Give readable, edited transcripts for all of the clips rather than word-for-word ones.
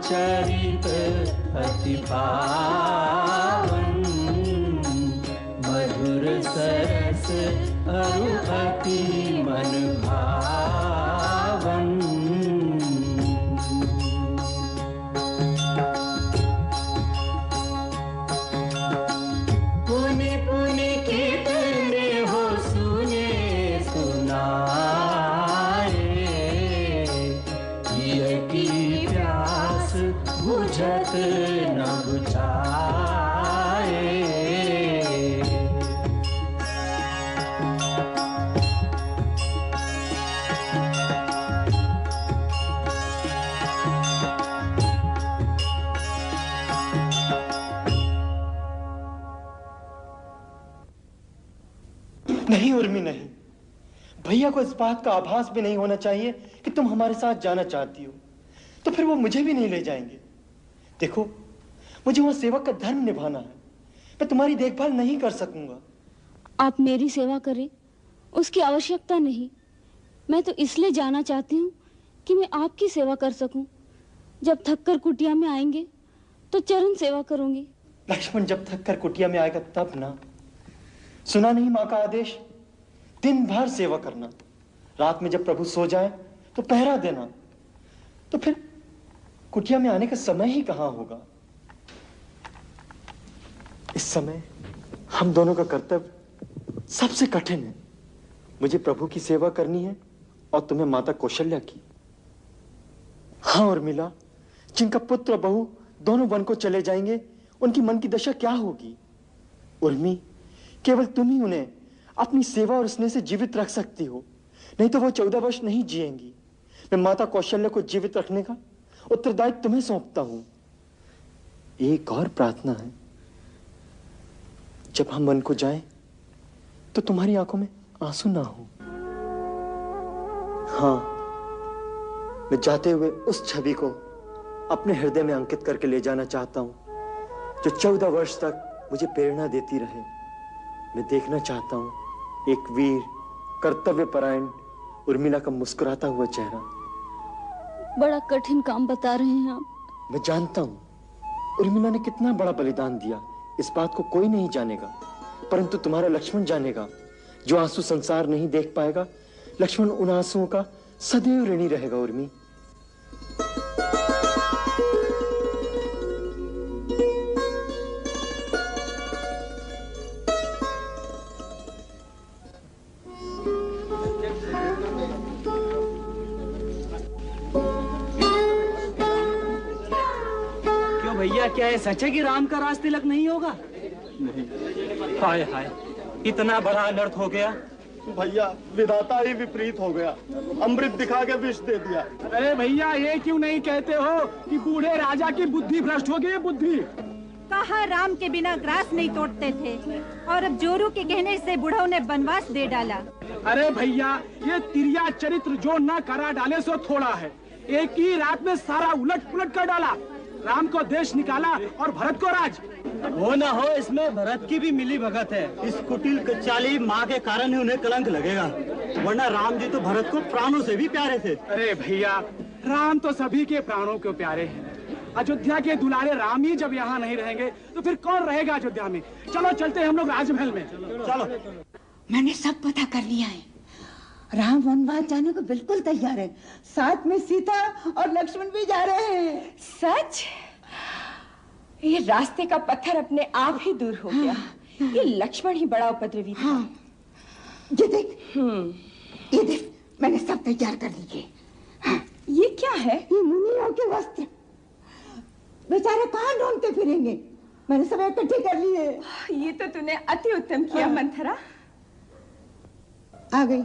चरित अति पावन, मधुर सरस अरु अति मन भावन। पुनि पुनि कीर्तने हो सुने सुनाए, ये की प्यास बुझत न बुझाए। नहीं उर्मी, नहीं। भैया को इस बात का आभास भी नहीं होना चाहिए कि तुम हमारे साथ जाना चाहती हो, तो फिर वो मुझे भी नहीं ले जाएंगे। देखो, मुझे वहां सेवक का धर्म निभाना है। मैं तुम्हारी देखभाल नहीं कर सकूंगा। आप मेरी सेवा करें, उसकी आवश्यकता नहीं। मैं तो इसलिए जाना चाहती हूँ कि मैं आपकी सेवा कर सकूं। जब थककर कुटिया में आएंगे तो चरण सेवा करूंगी। लक्ष्मण जब थककर कुटिया में आएगा तब ना। सुना नहीं माँ का आदेश? दिन भर सेवा करना, रात में जब प्रभु सो जाए तो पहरा देना। तो फिर कुटिया में आने का समय ही कहां होगा? इस समय हम दोनों का कर्तव्य सबसे कठिन है। मुझे प्रभु की सेवा करनी है और तुम्हें माता कौशल्या की। हाँ उर्मिला, जिनका पुत्र बहू दोनों वन को चले जाएंगे, उनकी मन की दशा क्या होगी? उर्मी, केवल तुम ही उन्हें अपनी सेवा और स्नेह से जीवित रख सकती हो, नहीं तो वो 14 वर्ष नहीं जिएंगी। मैं माता कौशल्या को जीवित रखने का उत्तरदायित्व तुम्हें सौंपता हूं। एक और प्रार्थना है, जब हम वन को जाएं तो तुम्हारी आंखों में आंसू ना हो। हाँ, मैं जाते हुए उस छवि को अपने हृदय में अंकित करके ले जाना चाहता हूं, जो 14 वर्ष तक मुझे प्रेरणा देती रहे। मैं देखना चाहता हूं एक वीर, कर्तव्यपरायण उर्मिला का मुस्कुराता हुआ चेहरा। बड़ा कठिन काम बता रहे हैं आप। मैं जानता हूं उर्मिला ने कितना बड़ा बलिदान दिया, इस बात को कोई नहीं जानेगा, परंतु तुम्हारा लक्ष्मण जानेगा। जो आंसू संसार नहीं देख पाएगा, लक्ष्मण उन आंसुओं का सदैव ऋणी रहेगा। उर्मी, भैया क्या है सच है कि राम का राज तिलक नहीं होगा? नहीं। हाय हाय, इतना बड़ा अनर्थ हो गया। भैया, विधाता ही विपरीत हो गया, अमृत दिखा के विष दे दिया। अरे भैया, ये क्यों नहीं कहते हो कि बूढ़े राजा की बुद्धि भ्रष्ट हो गई? बुद्धि कहा राम के बिना ग्रास नहीं तोड़ते थे, और अब जोरू के कहने से बुढ़ऊ ने वनवास दे डाला। अरे भैया, ये तिरिया चरित्र जो न करा डाले सो थोड़ा है, एक ही रात में सारा उलट पुलट कर डाला। राम को देश निकाला और भरत को राज। हो ना हो, इसमें भरत की भी मिली भगत है। इस कुटिल कचाली माँ के कारण ही उन्हें कलंक लगेगा, वरना राम जी तो भरत को प्राणों से भी प्यारे थे। अरे भैया, राम तो सभी के प्राणों को प्यारे हैं। अयोध्या के दुलारे राम ही जब यहाँ नहीं रहेंगे तो फिर कौन रहेगा अयोध्या में? चलो चलते हैं हम लोग राजमहल में। चलो। मैंने सब पता कर लिया है। राम वनवास जाने को बिल्कुल तैयार है, साथ में सीता और लक्ष्मण भी जा रहे हैं। सच? ये रास्ते का पत्थर अपने आप ही दूर हो गया। ये लक्ष्मण ही बड़ा उपद्रवी था। ये देख, ये देख, मैंने सब तैयार कर लिए। ये क्या है? ये मुनियों के वस्त्र। बेचारे कहाँ ढूंढते फिरेंगे, मैंने सब इकट्ठे कर लिए। ये तो तूने अति उत्तम किया मंथरा। आ गई।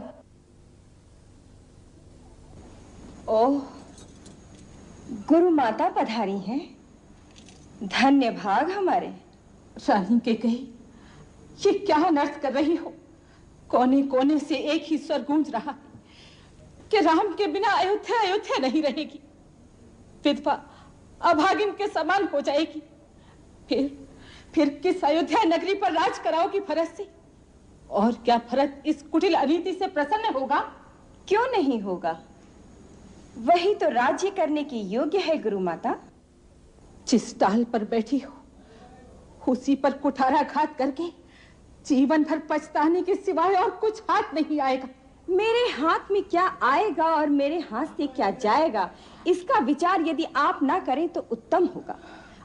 ओह, गुरु माता पधारी हैं। धन्य भाग हमारे। रानी के गई, ये क्या अनर्थ कर रही हो? कोने कोने से एक ही स्वर गूंज रहा है कि राम के बिना अयोध्या अयोध्या नहीं रहेगी, विधवा अभागिन के समान हो जाएगी। फिर किस अयोध्या नगरी पर राज कराओगी भरत से? और क्या भरत इस कुटिल अनीति से प्रसन्न होगा? क्यों नहीं होगा, वही तो राज्य करने की योग्य है गुरु माता। जिस डाल पर बैठी हो उसी पर कुठाराघात करके जीवन भर पछताने के सिवाय और कुछ हाथ नहीं आएगा। मेरे हाथ में क्या आएगा और मेरे हाथ से क्या जाएगा, इसका विचार यदि आप ना करें तो उत्तम होगा,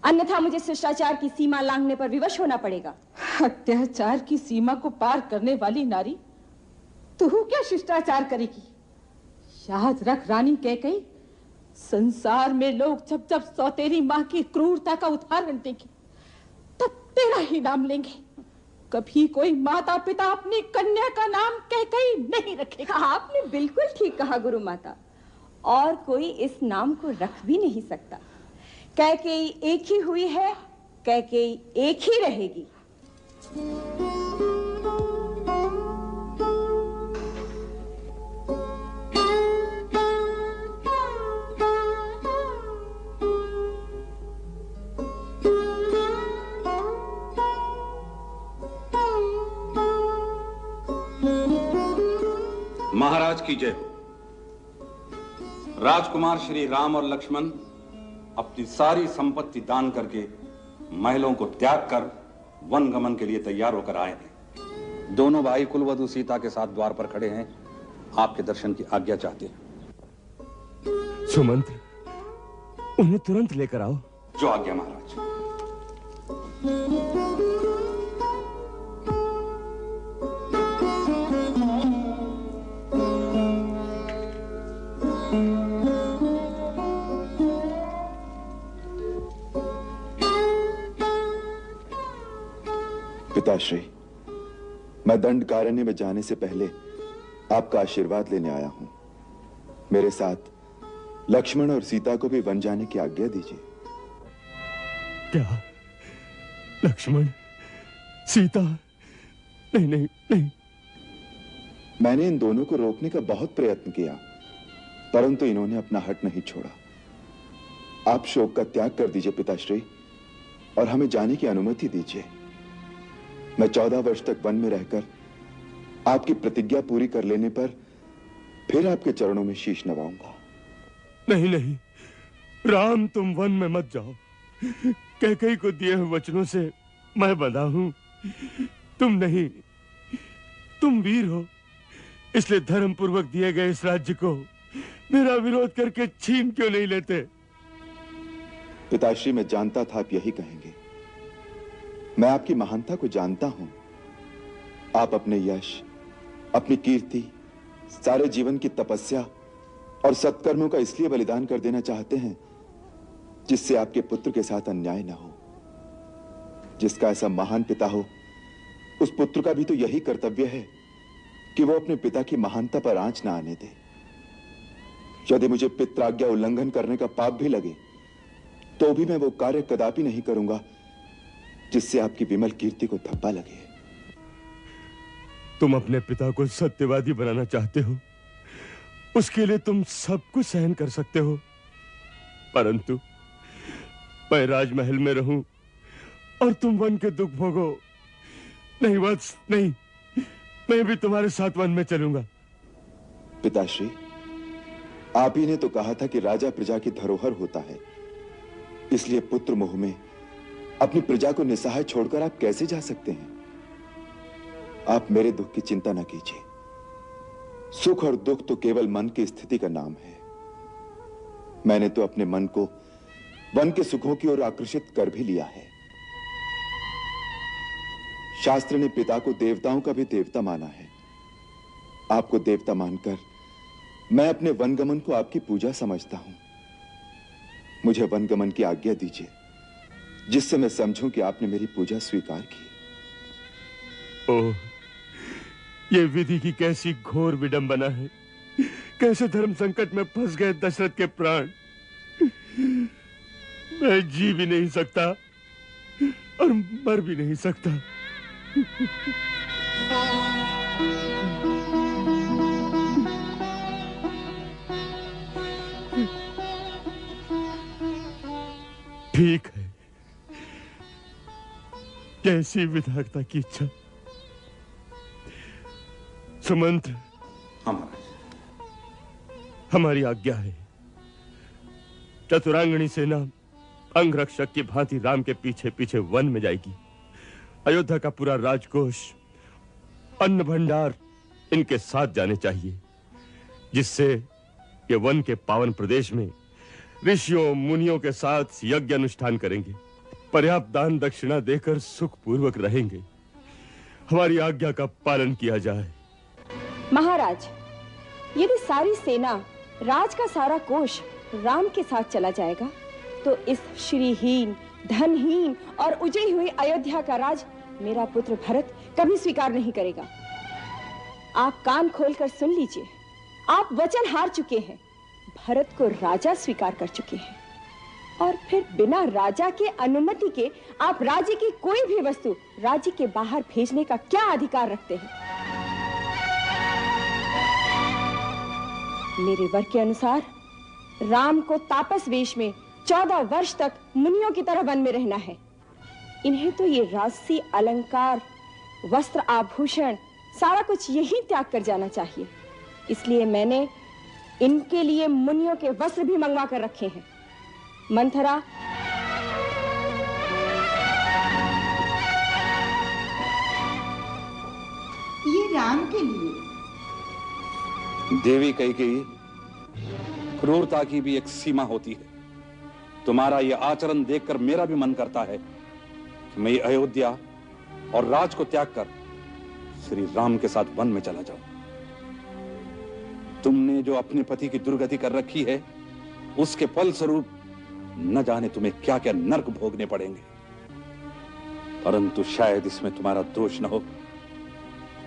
अन्यथा मुझे शिष्टाचार की सीमा लांघने पर विवश होना पड़ेगा। अत्याचार की सीमा को पार करने वाली नारी, तू क्या शिष्टाचार करेगी? याद रख रानी कैकेयी, संसार में लोग जब जब सौतेली माँ की क्रूरता का उदाहरण देंगे तब तेरा ही नाम लेंगे। कभी कोई माता पिता अपनी कन्या का नाम कैकेयी नहीं रखेगा। आपने बिल्कुल ठीक कहा गुरु माता, और कोई इस नाम को रख भी नहीं सकता। कैकेयी एक ही हुई है, कैकेयी एक ही रहेगी। महाराज की जय हो। राजकुमार श्री राम और लक्ष्मण अपनी सारी संपत्ति दान करके महलों को त्याग कर वन गमन के लिए तैयार होकर आए हैं। दोनों भाई कुलवधू सीता के साथ द्वार पर खड़े हैं, आपके दर्शन की आज्ञा चाहते हैं। सुमंत्र, उन्हें तुरंत लेकर आओ। जो आज्ञा महाराज। पिताश्री, मैं दंडकारण्य में जाने से पहले आपका आशीर्वाद लेने आया हूं। मेरे साथ लक्ष्मण और सीता को भी वन जाने की आज्ञा दीजिए। क्या? लक्ष्मण, सीता? नहीं नहीं नहीं। मैंने इन दोनों को रोकने का बहुत प्रयत्न किया, परंतु इन्होंने अपना हट नहीं छोड़ा। आप शोक का त्याग कर दीजिए पिताश्री, और हमें जाने की अनुमति दीजिए। मैं 14 वर्ष तक वन में रहकर आपकी प्रतिज्ञा पूरी कर लेने पर फिर आपके चरणों में शीश नवाऊंगा। नहीं नहीं राम, तुम वन में मत जाओ। कैकेयी को दिए हुए वचनों से मैं बंधा हूं, तुम नहीं। तुम वीर हो, इसलिए धर्म पूर्वक दिए गए इस राज्य को मेरा विरोध करके छीन क्यों नहीं लेते? पिताश्री, मैं जानता था आप यही कहेंगे। मैं आपकी महानता को जानता हूं। आप अपने यश, अपनी कीर्ति, सारे जीवन की तपस्या और सत्कर्मों का इसलिए बलिदान कर देना चाहते हैं जिससे आपके पुत्र के साथ अन्याय न हो। जिसका ऐसा महान पिता हो, उस पुत्र का भी तो यही कर्तव्य है कि वो अपने पिता की महानता पर आंच न आने दे। यदि मुझे पित्राज्ञा उल्लंघन करने का पाप भी लगे तो भी मैं वो कार्य कदापि नहीं करूंगा जिससे आपकी विमल कीर्ति को धब्बा लगे। तुम अपने पिता को सत्यवादी बनाना चाहते हो, उसके लिए तुम सब कुछ सहन कर सकते हो, परंतु मैं राजमहल में रहूं और तुम वन के दुख भोगो। नहीं वत्स, नहीं, मैं भी तुम्हारे साथ वन में चलूंगा। पिताश्री, आप ही ने तो कहा था कि राजा प्रजा की धरोहर होता है, इसलिए पुत्र मोह में अपनी प्रजा को निसहाय छोड़कर आप कैसे जा सकते हैं? आप मेरे दुख की चिंता न कीजिए। सुख और दुख तो केवल मन की स्थिति का नाम है। मैंने तो अपने मन को वन के सुखों की ओर आकर्षित कर भी लिया है। शास्त्र ने पिता को देवताओं का भी देवता माना है। आपको देवता मानकर मैं अपने वनगमन को आपकी पूजा समझता हूं। मुझे वनगमन की आज्ञा दीजिए, जिससे मैं समझूं कि आपने मेरी पूजा स्वीकार की। ओह, ये विधि की कैसी घोर विडंबना है। कैसे धर्म संकट में फंस गए दशरथ के प्राण। मैं जी भी नहीं सकता और मर भी नहीं सकता। ठीक है, कैसी विधाता की इच्छा। सुमंत्र, हमारी आज्ञा है। चतुरांगणी सेना अंगरक्षक की भांति राम के पीछे पीछे वन में जाएगी। अयोध्या का पूरा राजकोष, अन्न भंडार इनके साथ जाने चाहिए, जिससे ये वन के पावन प्रदेश में ऋषियों मुनियों के साथ यज्ञ अनुष्ठान करेंगे, पर्याप्त दान दक्षिणा देकर सुखपूर्वक रहेंगे। हमारी आज्ञा का पालन किया जाए। महाराज, यदि सारी सेना, राज का सारा कोष राम के साथ चला जाएगा तो इस श्रीहीन, धनहीन और उजड़ी हुई अयोध्या का राज मेरा पुत्र भरत कभी स्वीकार नहीं करेगा। आप कान खोलकर सुन लीजिए, आप वचन हार चुके हैं, भरत को राजा स्वीकार कर चुके हैं, और फिर बिना राजा के अनुमति के आप राज्य की कोई भी वस्तु राज्य के बाहर भेजने का क्या अधिकार रखते हैं? मेरे वर के अनुसार राम को तापस वेश में 14 वर्ष तक मुनियों की तरह वन में रहना है। इन्हें तो ये राजसी अलंकार, वस्त्र, आभूषण सारा कुछ यही त्याग कर जाना चाहिए। इसलिए मैंने इनके लिए मुनियों के वस्त्र भी मंगवा कर रखे हैं। मंथरा, ये राम के लिए। देवी कैकेयी, क्रूरता की भी एक सीमा होती है। तुम्हारा यह आचरण देखकर मेरा भी मन करता है कि मैं अयोध्या और राज को त्याग कर श्री राम के साथ वन में चला जाऊं। तुमने जो अपने पति की दुर्गति कर रखी है, उसके फलस्वरूप न जाने तुम्हें क्या क्या नरक भोगने पड़ेंगे, परंतु शायद इसमें तुम्हारा दोष न हो,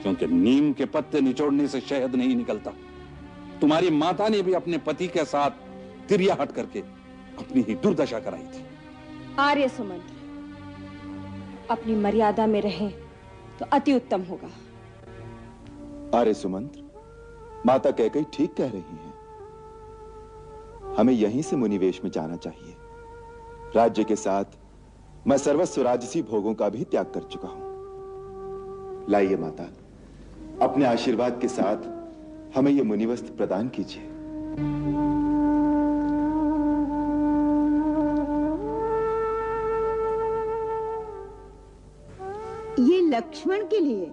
क्योंकि नीम के पत्ते निचोड़ने से शहद नहीं निकलता। तुम्हारी माता ने भी अपने पति के साथ तिरिया हट करके अपनी ही दुर्दशा कराई थी। आर्य सुमंत्र, अपनी मर्यादा में रहें तो अति उत्तम होगा। आर्य सुमंत्र, माता कैकेयी ठीक कह रही हैं। हमें यहीं से मुनिवेश में जाना चाहिए। राज्य के साथ मैं सर्वस्व राजसी भोगों का भी त्याग कर चुका हूं। लाइए माता, अपने आशीर्वाद के साथ हमें यह मुनिवस्त्र प्रदान कीजिए। ये लक्ष्मण के लिए।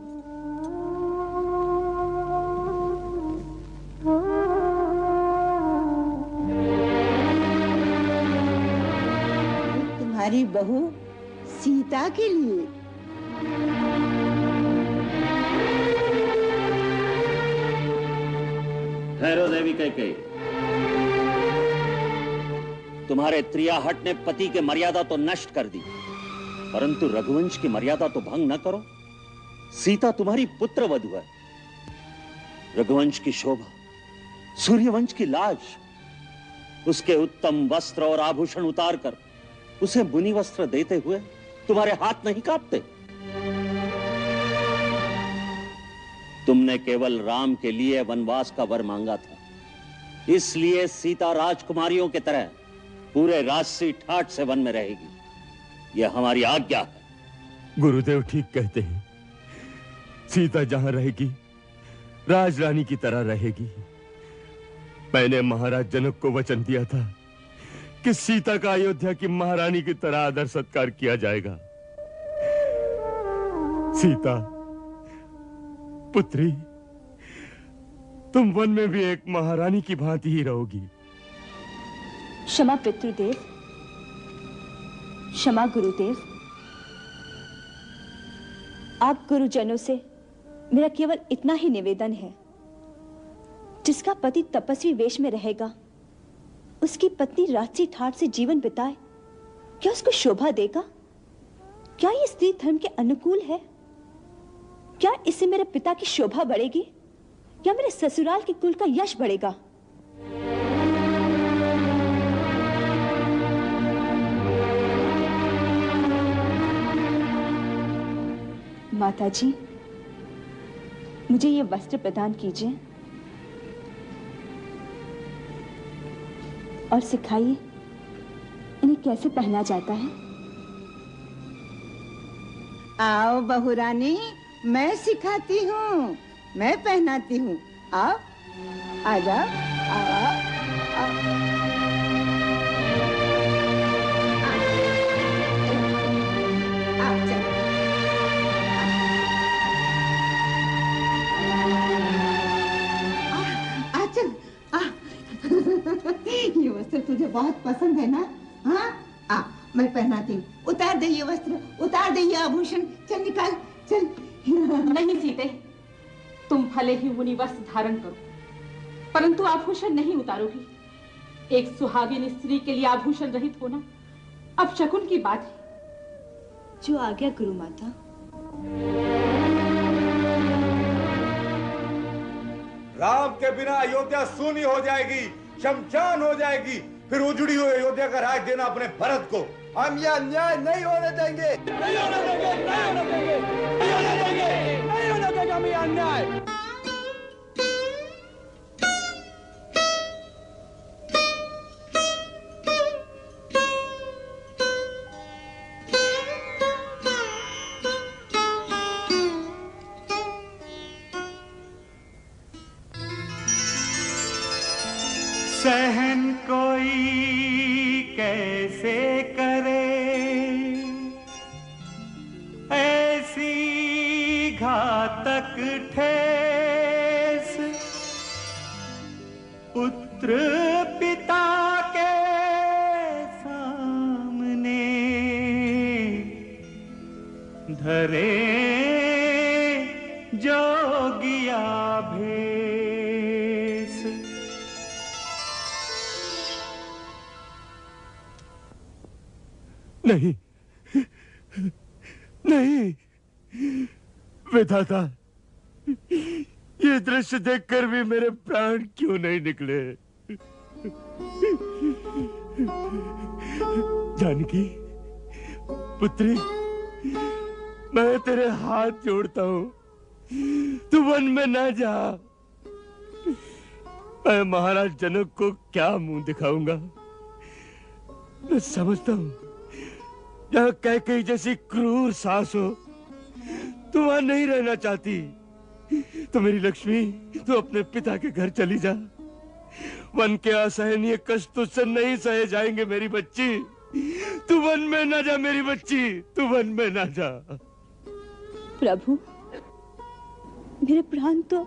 तुम्हारी बहू सीता के लिए। ठहरो देवी कैकेयी, तुम्हारे त्रियाहट ने पति के मर्यादा तो नष्ट कर दी, परंतु रघुवंश की मर्यादा तो भंग न करो। सीता तुम्हारी पुत्र वधू है। रघुवंश की शोभा, सूर्यवंश की लाज, उसके उत्तम वस्त्र और आभूषण उतार कर उसे मुनि वस्त्र देते हुए तुम्हारे हाथ नहीं कांपते। तुमने केवल राम के लिए वनवास का वर मांगा था, इसलिए सीता राजकुमारियों की तरह पूरे राजसी ठाट से वन में रहेगी। यह हमारी आज्ञा है। गुरुदेव ठीक कहते हैं। सीता जहां रहेगी, राजरानी की तरह रहेगी। मैंने महाराज जनक को वचन दिया था कि सीता का अयोध्या की महारानी की तरह आदर सत्कार किया जाएगा। सीता पुत्री, तुम वन में भी एक महारानी की भांति ही रहोगी। क्षमा पितृदेव, क्षमा गुरुदेव। आप गुरुजनों से मेरा केवल इतना ही निवेदन है, जिसका पति तपस्वी वेश में रहेगा, उसकी पत्नी राजसी ठाट से जीवन बिताए, क्या उसको शोभा देगा? क्या ये स्त्री धर्म के अनुकूल है? क्या इससे मेरे पिता की शोभा बढ़ेगी या मेरे ससुराल के कुल का यश बढ़ेगा? माताजी, मुझे ये वस्त्र प्रदान कीजिए और सिखाइए इन्हें कैसे पहना जाता है। आओ बहुरानी, मैं सिखाती हूँ, मैं पहनाती हूँ। आओ, आ जाओ, आओ, आओ। पसंद है ना? हाँ, आ मैं पहनाती हूँ। उतार दे ये वस्त्र, उतार दे ये आभूषण, चल निकाल, चल। नहीं सीते, तुम भले ही मुनि वस्त्र धारण करो, परंतु आभूषण नहीं उतारोगी। एक सुहागिन स्त्री के लिए आभूषण रहित होना अब शकुन की बात है। जो आ गया गुरु माता। राम के बिना अयोध्या सूनी हो जाएगी, शमशान हो जाएगी। फिर उजड़ी हुई अयोध्या का राज देना अपने भरत को। हम यह अन्याय नहीं होने देंगे, नहीं होने देंगे, नहीं होने देंगे, नहीं होने देंगे, नहीं होने देंगे हम यह अन्याय। सहन कोई कैसे करे ऐसी घातक ठेस, पुत्र पिता के सामने धरे जोगिया भेस। नहीं, नहीं विधाता, ये दृश्य देखकर भी मेरे प्राण क्यों नहीं निकले? जानकी पुत्री, मैं तेरे हाथ जोड़ता हूँ, तू वन में ना जा। मैं महाराज जनक को क्या मुंह दिखाऊंगा? मैं समझता हूँ जहाँ कैकेयी जैसी क्रूर सास हो, तू वहां नहीं रहना चाहती। तो मेरी लक्ष्मी, तू अपने पिता के घर चली जा। वन के असहनीय कष्ट तुझसे नहीं सहे जाएंगे मेरी बच्ची। तू वन में ना जा मेरी बच्ची, तू वन में ना जा। प्रभु, मेरे प्राण तो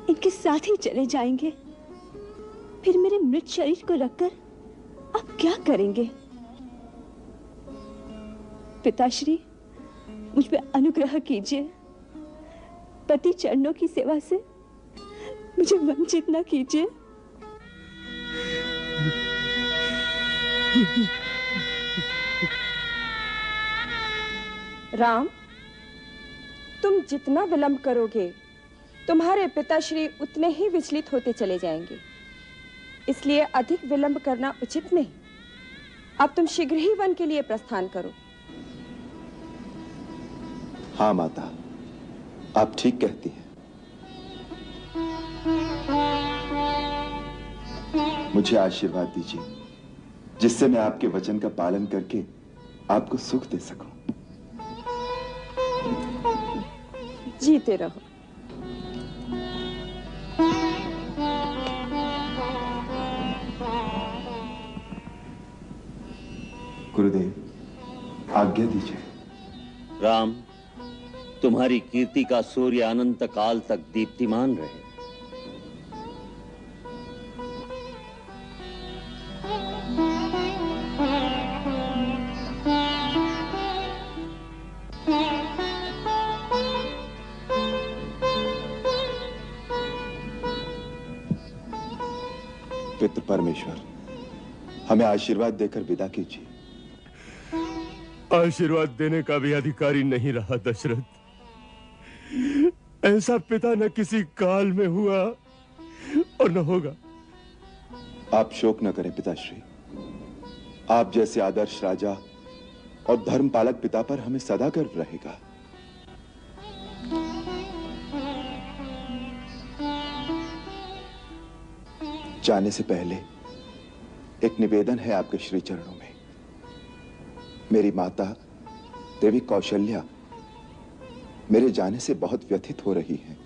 इनके साथ ही चले जाएंगे। फिर मेरे मृत शरीर को रखकर आप क्या करेंगे? पिताश्री, मुझ पे अनुग्रह कीजिए। पति चरणों की सेवा से मुझे वंचित न कीजिए। राम, तुम जितना विलंब करोगे, तुम्हारे पिताश्री उतने ही विचलित होते चले जाएंगे। इसलिए अधिक विलंब करना उचित नहीं। अब तुम शीघ्र ही वन के लिए प्रस्थान करो। हाँ माता, आप ठीक कहती हैं। मुझे आशीर्वाद दीजिए, जिससे मैं आपके वचन का पालन करके आपको सुख दे सकूं। जीते रहो। गुरुदेव, आज्ञा दीजिए। राम, तुम्हारी कीर्ति का सूर्य अनंत काल तक दीप्तिमान रहे। पितृ परमेश्वर, हमें आशीर्वाद देकर विदा कीजिए। आशीर्वाद देने का भी अधिकारी नहीं रहा दशरथ। ऐसा पिता न किसी काल में हुआ और न होगा। आप शोक न करें पिताश्री। आप जैसे आदर्श राजा और धर्म पालक पिता पर हमें सदा गर्व रहेगा। जाने से पहले एक निवेदन है आपके श्री चरणों में। मेरी माता देवी कौशल्या मेरे जाने से बहुत व्यथित हो रही हैं।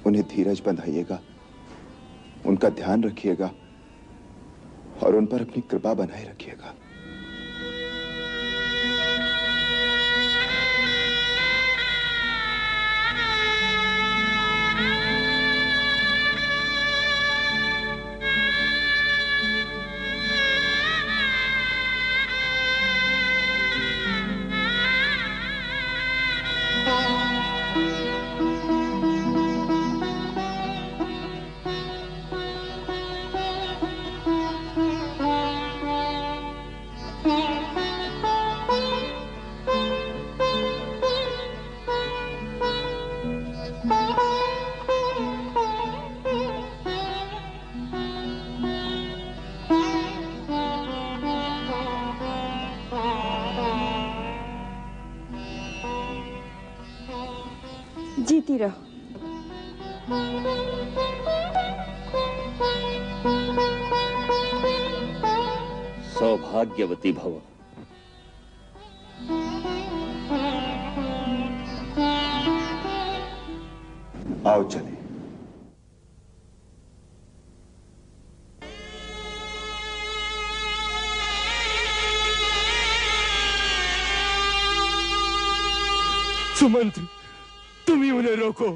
उन्हें धीरज बंधाइएगा, उनका ध्यान रखिएगा और उन पर अपनी कृपा बनाए रखिएगा। जीती रहो। सौभाग्यवती भव। आओ चले। सुमंत्र, तुम ही उन्हें रोको।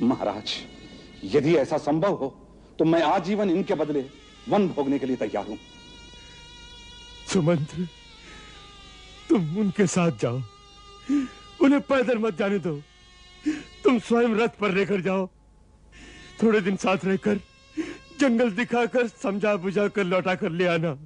महाराज, यदि ऐसा संभव हो तो मैं आजीवन इनके बदले वन भोगने के लिए तैयार हूं। सुमंत्र, तुम उनके साथ जाओ, उन्हें पैदल मत जाने दो। तुम स्वयं रथ पर लेकर जाओ। थोड़े दिन साथ रहकर जंगल दिखाकर समझा बुझा कर लौटा कर ले आना।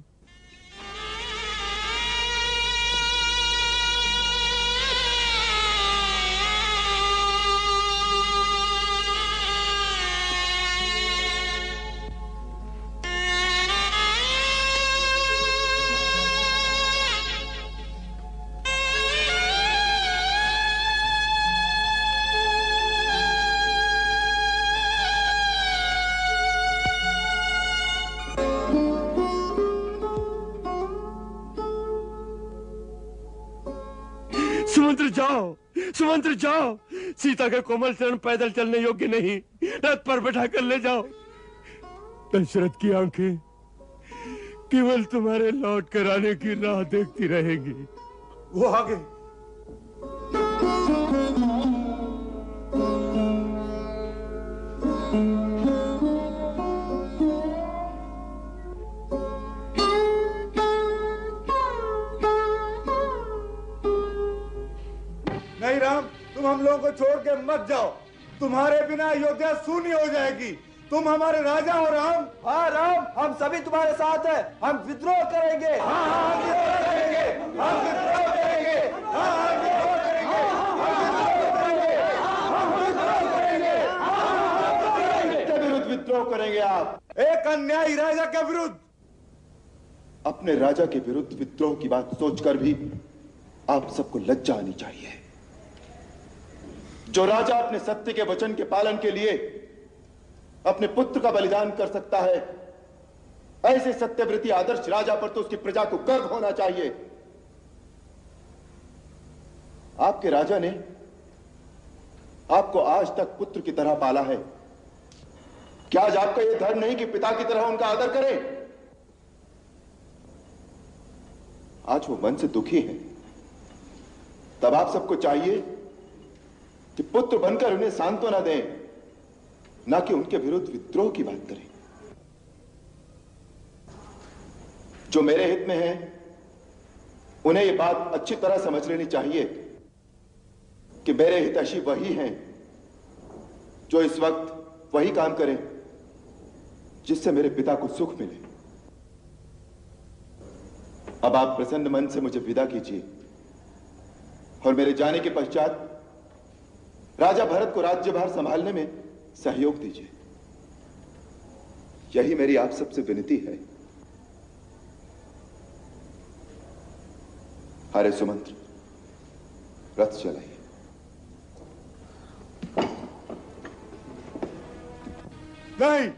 सुमंत्र जाओ, सीता के कोमल चरण पैदल चलने योग्य नहीं, रथ पर बैठा कर ले जाओ। दशरथ की आंखें केवल तुम्हारे लौट कर आने की राह देखती रहेंगी। वो आगे नहीं राम, तुम हम लोगों को छोड़ के मत जाओ। तुम्हारे बिना अयोध्या शून्य हो जाएगी। तुम हमारे राजा हो राम। हाँ राम, हम सभी तुम्हारे साथ हैं। हम विद्रोह करेंगे। हाँ हाँ विद्रोह करेंगे। हम विद्रोह करेंगे। हाँ हाँ विद्रोह करेंगे। हम विद्रोह करेंगे। किसके विरुद्ध विद्रोह करेंगे आप? एक अन्यायी राजा के विरुद्ध। अपने राजा के विरुद्ध विद्रोह की बात सोचकर भी आप सबको लज्जा आनी चाहिए। जो राजा अपने सत्य के वचन के पालन के लिए अपने पुत्र का बलिदान कर सकता है, ऐसे सत्यव्रती आदर्श राजा पर तो उसकी प्रजा को गर्व होना चाहिए। आपके राजा ने आपको आज तक पुत्र की तरह पाला है। क्या आज आपका यह धर्म नहीं कि पिता की तरह उनका आदर करें? आज वो मन से दुखी हैं। तब आप सबको चाहिए कि पुत्र बनकर उन्हें सांत्वना दें, ना कि उनके विरुद्ध विद्रोह की बात करें। जो मेरे हित में है उन्हें यह बात अच्छी तरह समझ लेनी चाहिए कि मेरे हितैषी वही हैं जो इस वक्त वही काम करें जिससे मेरे पिता को सुख मिले। अब आप प्रसन्न मन से मुझे विदा कीजिए और मेरे जाने के पश्चात राजा भरत को राज्यभार संभालने में सहयोग दीजिए। यही मेरी आप सबसे विनती है। अरे सुमंत्र, रथ चलाइए। नहीं,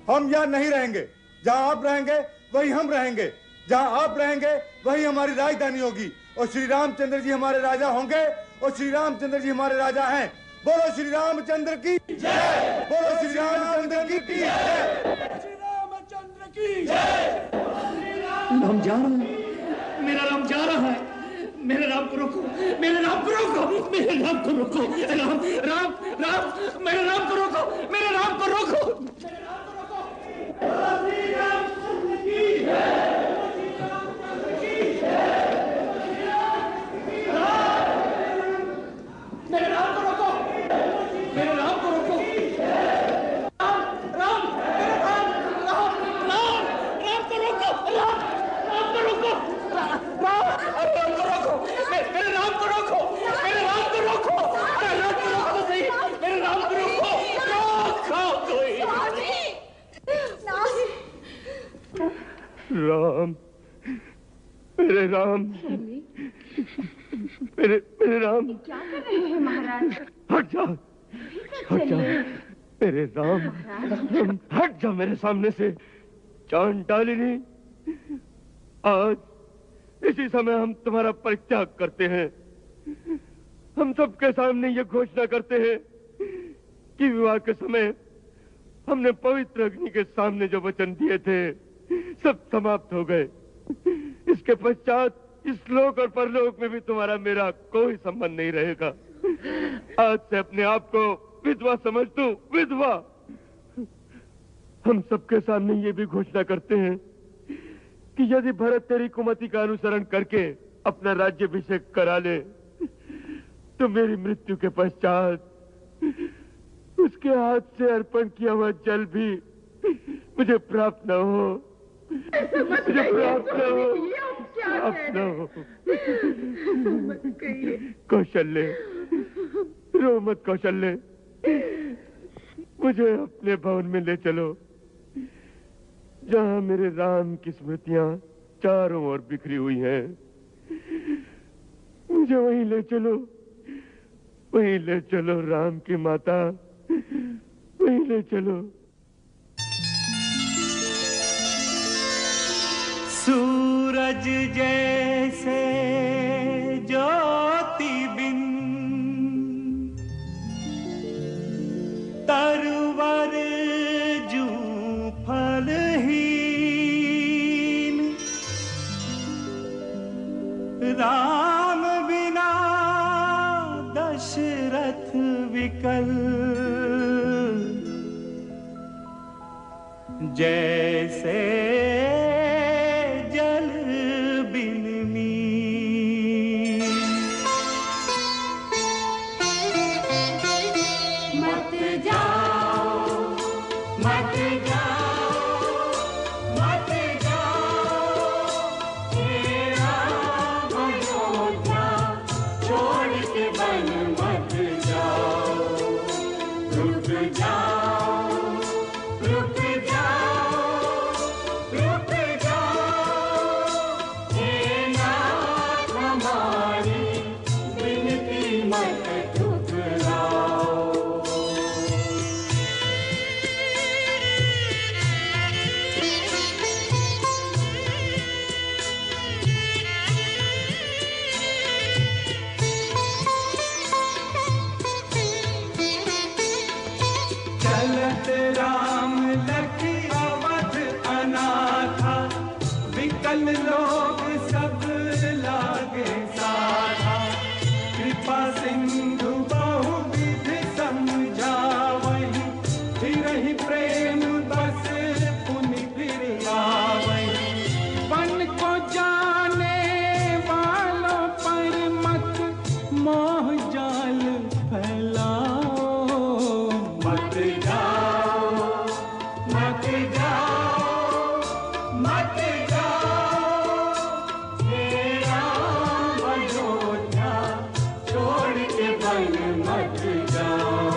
हम यहां नहीं रहेंगे। जहां आप रहेंगे वही हम रहेंगे। जहां आप रहेंगे वही हमारी राजधानी होगी और श्री रामचंद्र जी हमारे राजा होंगे और श्री रामचंद्र जी हमारे राजा हैं। बोलो श्री रामचंद्र की जय। बोलो श्री रामचंद्र की जय। श्री रामचंद्र की जय। राम जा रहा है, मेरा राम जा रहा है। मेरे राम को रोको, मेरे राम को रोको, मेरे राम को रोको। राम राम राम, मेरे राम को रोको, मेरे राम को रोको। श्री रामचंद्र की जय। मेरे राम को रोको, मेरे राम को रोको। राम राम, मेरे राम राम राम राम को रोको, राम राम को रोको, राम राम को रोको, मेरे राम को रोको, मेरे राम को रोको, मेरे राम को रोको तो सही, मेरे राम को रोको, रोको कोई। राम, मेरे राम, मेरे राम। क्या कर रहे हैं महाराज? हट जा, हट जा मेरे राम, हट जा मेरे सामने से। जान डाली नहीं, आज इसी समय हम तुम्हारा परित्याग करते हैं। हम सबके सामने ये घोषणा करते हैं कि विवाह के समय हमने पवित्र अग्नि के सामने जो वचन दिए थे सब समाप्त हो गए। इसके पश्चात इस लोक और परलोक में भी तुम्हारा मेरा कोई संबंध नहीं रहेगा। आज से अपने आप को विधवा समझ तू, विधवा। हम सबके सामने ये भी घोषणा करते हैं कि यदि भरत तेरी कुमति का अनुसरण करके अपना राज्याभिषेक करा ले तो मेरी मृत्यु के पश्चात उसके हाथ से अर्पण किया हुआ जल भी मुझे प्राप्त न हो, मुझे प्राप्त न हो, प्राप्त न हो। कौशल्य, रो मत कौशल्य, मुझे अपने भवन में ले चलो जहां मेरे राम की स्मृतियां चारों ओर बिखरी हुई हैं। मुझे वहीं ले चलो, वहीं ले चलो राम की माता, वहीं ले चलो। सूरज जैसे ज्योति बिन तरवर जू फलहीन, राम बिना दशरथ विकल, जैसे जल बिन मीन। मत जाओ, मत जाओ, मत जाओ, तेरा अयोध्या छोड़ के वन मत जाओ। रुक जाओ, रुक जाओ, रुक जाओ, हे नाथ हमारी विनती मत ठुकराओ। चलत राम लखी अवध अनाथा, विकल लोग सब लागे साधा। कृपा सिंधु बहुविध समझावहि, फिरहि प्रेम बस पुनि फिर आवहि। वन को जाने वालों पर मत मोह जाल फैलाओ। मत जाओ, मत जाओ, मत जाओ, हे राम अयोध्या छोड़ के वन मत जाओ।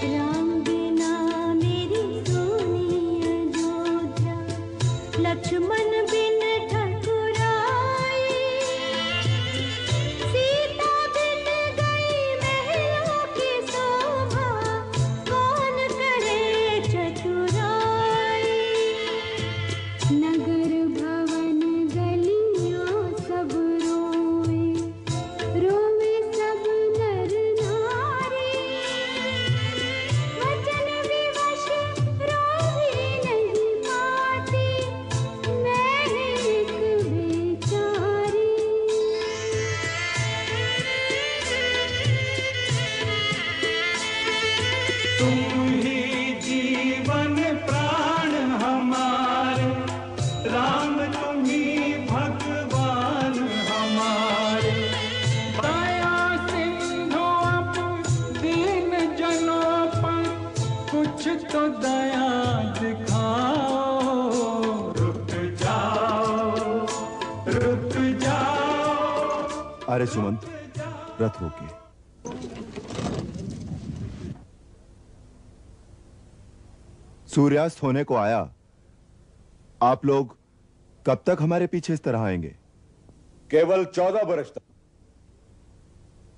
राम बिना मेरी सोनी अयोध्या, लक्ष्मण बिन ठकुराई। सीता बिन गई महलों की शोभा, कौन करे चतुराई। नगर भवन गलियों सब रोए, रोए सब नर नारी। वचन विवश रोही नहीं पाती, मैं एक बेचारी। तुम ही जीवन प्राण हमारे, राम तुम ही भगवान हमारे। दया सिंधु अब दीन जनों पर कुछ तो दया दिखाओ। रुक जाओ, रुक जाओ। अरे सुमंत, रथ रोकिए। सूर्यास्त होने को आया। आप लोग कब तक हमारे पीछे इस तरह आएंगे? केवल 14 वर्ष तक।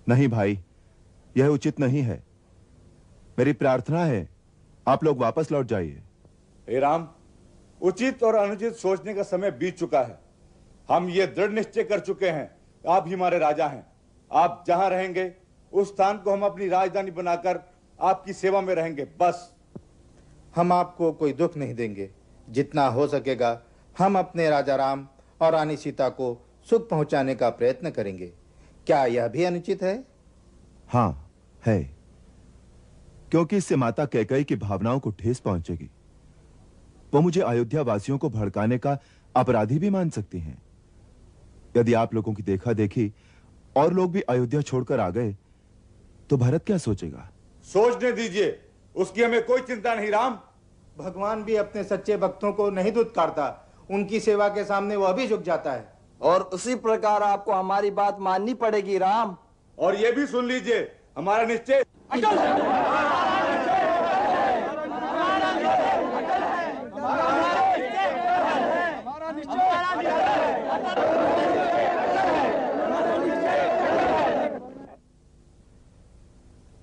नहीं भाई, यह उचित नहीं है। मेरी प्रार्थना है आप लोग वापस लौट जाइए। हे राम, उचित और अनुचित सोचने का समय बीत चुका है। हम ये दृढ़ निश्चय कर चुके हैं, आप ही हमारे राजा हैं। आप जहां रहेंगे उस स्थान को हम अपनी राजधानी बनाकर आपकी सेवा में रहेंगे। बस हम आपको कोई दुख नहीं देंगे। जितना हो सकेगा हम अपने राजा राम और रानी सीता को सुख पहुंचाने का प्रयत्न करेंगे। क्या यह भी अनुचित है? हां, है, क्योंकि इससे माता कैकेयी की भावनाओं को ठेस पहुंचेगी। वो मुझे अयोध्या वासियों को भड़काने का अपराधी भी मान सकती हैं। यदि आप लोगों की देखा देखी और लोग भी अयोध्या छोड़कर आ गए तो भरत क्या सोचेगा? सोचने दीजिए, उसकी हमें कोई चिंता नहीं राम। भगवान भी अपने सच्चे भक्तों को नहीं दुत्कारता, उनकी सेवा के सामने वह भी झुक जाता है। और उसी प्रकार आपको हमारी बात माननी पड़ेगी राम। और ये भी सुन लीजिए, हमारा निश्चय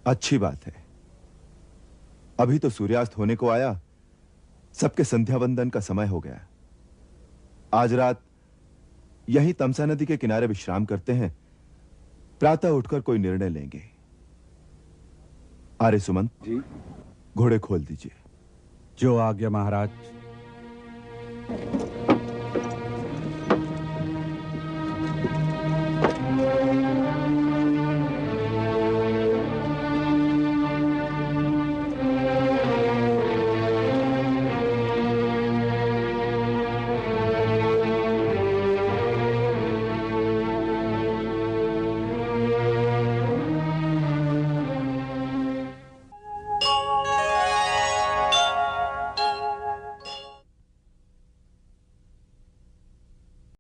अच्छी बात है। अभी तो सूर्यास्त होने को आया, सबके संध्या वंदन का समय हो गया। आज रात यहीं तमसा नदी के किनारे विश्राम करते हैं, प्रातः उठकर कोई निर्णय लेंगे। आर्य सुमंत जी, घोड़े खोल दीजिए। जो आज्ञा महाराज।